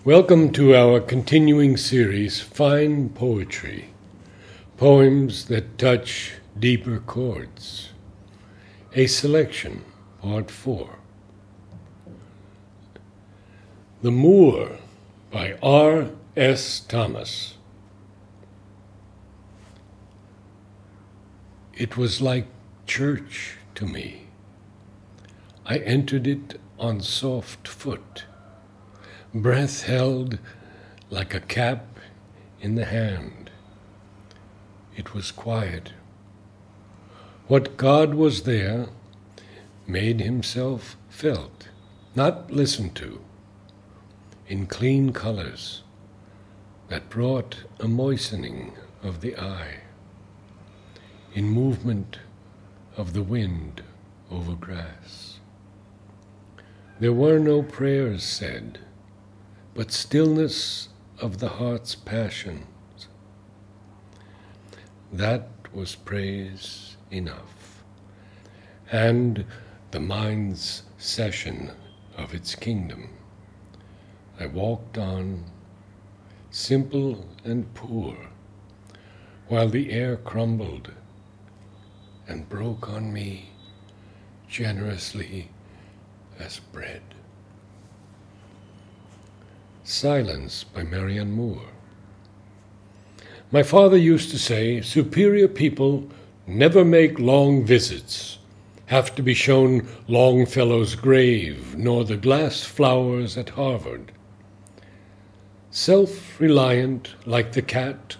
Welcome to our continuing series, Fine Poetry, Poems that Touch Deeper Chords. A Selection, Part 4. The Moor by R. S. Thomas. It was like church to me. I entered it on soft foot, breath held like a cap in the hand. It was quiet. What God was there made himself felt, not listened to, in clean colors that brought a moistening of the eye, in movement of the wind over grass. There were no prayers said, but stillness of the heart's passions. That was praise enough, and the mind's session of its kingdom. I walked on, simple and poor, while the air crumbled and broke on me generously as bread. Silence by Marianne Moore. My father used to say, superior people never make long visits, have to be shown Longfellow's grave, nor the glass flowers at Harvard. Self-reliant like the cat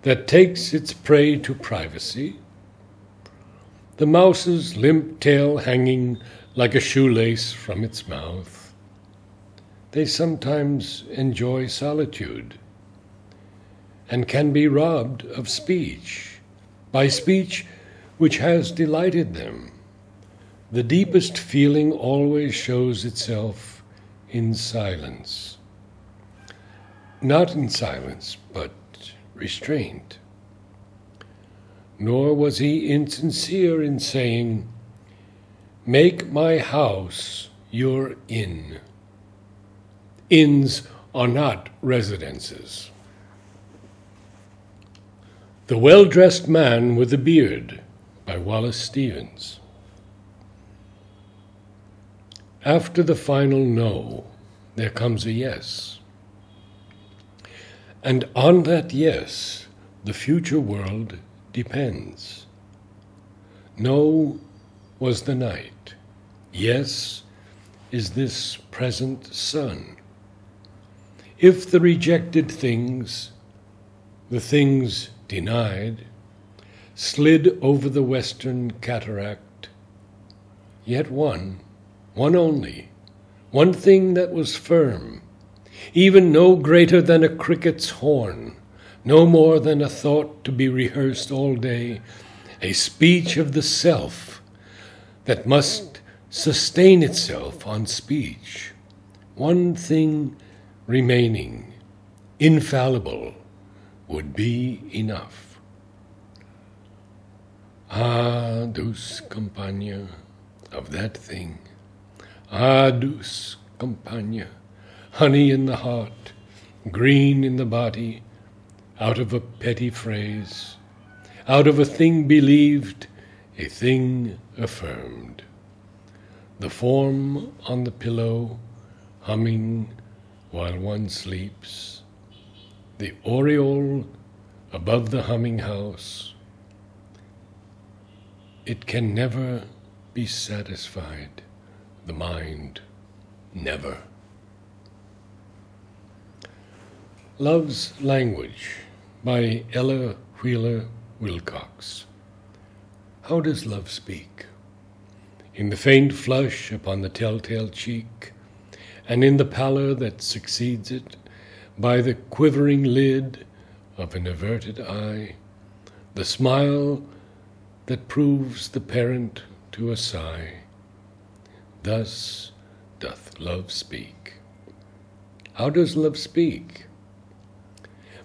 that takes its prey to privacy, the mouse's limp tail hanging like a shoelace from its mouth, they sometimes enjoy solitude and can be robbed of speech, by speech which has delighted them. The deepest feeling always shows itself in silence. Not in silence, but restraint. Nor was he insincere in saying, "Make my house your inn." Inns are not residences. The Well-Dressed Man with a Beard by Wallace Stevens. After the final no, there comes a yes. And on that yes, the future world depends. No was the night. Yes is this present sun. If the rejected things, the things denied, slid over the western cataract, yet one only, one thing that was firm, even no greater than a cricket's horn, no more than a thought to be rehearsed all day, a speech of the self that must sustain itself on speech, one thing remaining, infallible, would be enough. Ah, dulce compagna of that thing. Ah, dulce compagna, honey in the heart, green in the body, out of a petty phrase, out of a thing believed, a thing affirmed. The form on the pillow, humming while one sleeps, the aureole above the humming house. It can never be satisfied, the mind, never. Love's Language by Ella Wheeler Wilcox. How does love speak? In the faint flush upon the telltale cheek, and in the pallor that succeeds it, by the quivering lid of an averted eye, the smile that proves the parent to a sigh. Thus doth love speak. How does love speak?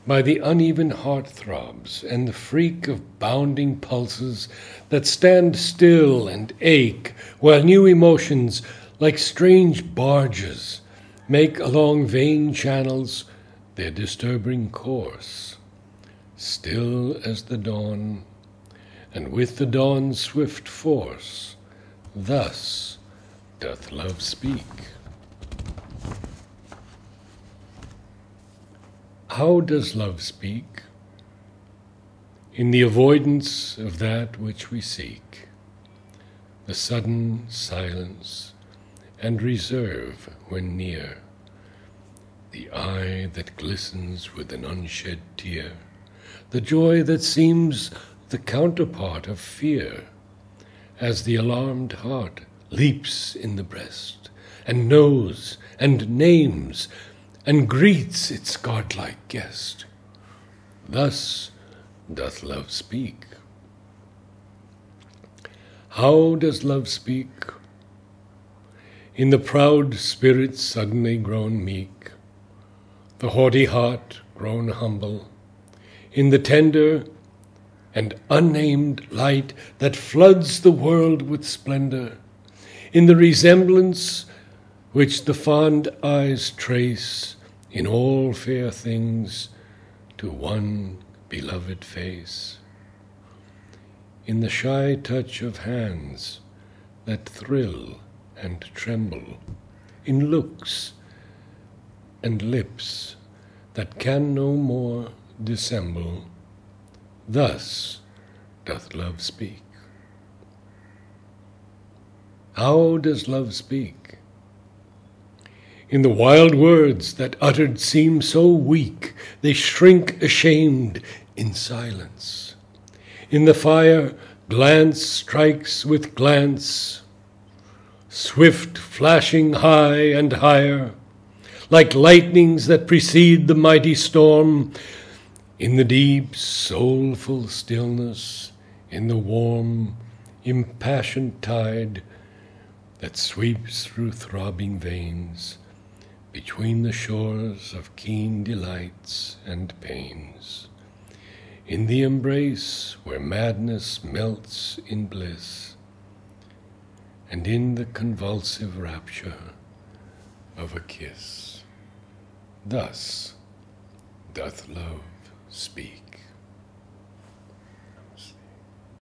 By the uneven heart throbs and the freak of bounding pulses that stand still and ache, while new emotions, like strange barges, make along vain channels their disturbing course, still as the dawn, and with the dawn's swift force, thus doth love speak. How does love speak? In the avoidance of that which we seek, the sudden silence and reserve when near, the eye that glistens with an unshed tear, the joy that seems the counterpart of fear, as the alarmed heart leaps in the breast, and knows and names and greets its godlike guest. Thus doth love speak. How does love speak? In the proud spirit suddenly grown meek, the haughty heart grown humble, in the tender and unnamed light that floods the world with splendor, in the resemblance which the fond eyes trace in all fair things to one beloved face, in the shy touch of hands that thrill and tremble, in looks and lips that can no more dissemble, thus doth love speak. How does love speak? In the wild words that uttered seem so weak, they shrink ashamed in silence. In the fire, glance strikes with glance, swift flashing high and higher, like lightnings that precede the mighty storm. In the deep, soulful stillness, in the warm, impassioned tide that sweeps through throbbing veins, between the shores of keen delights and pains, in the embrace where madness melts in bliss, and in the convulsive rapture of a kiss. Thus doth love speak.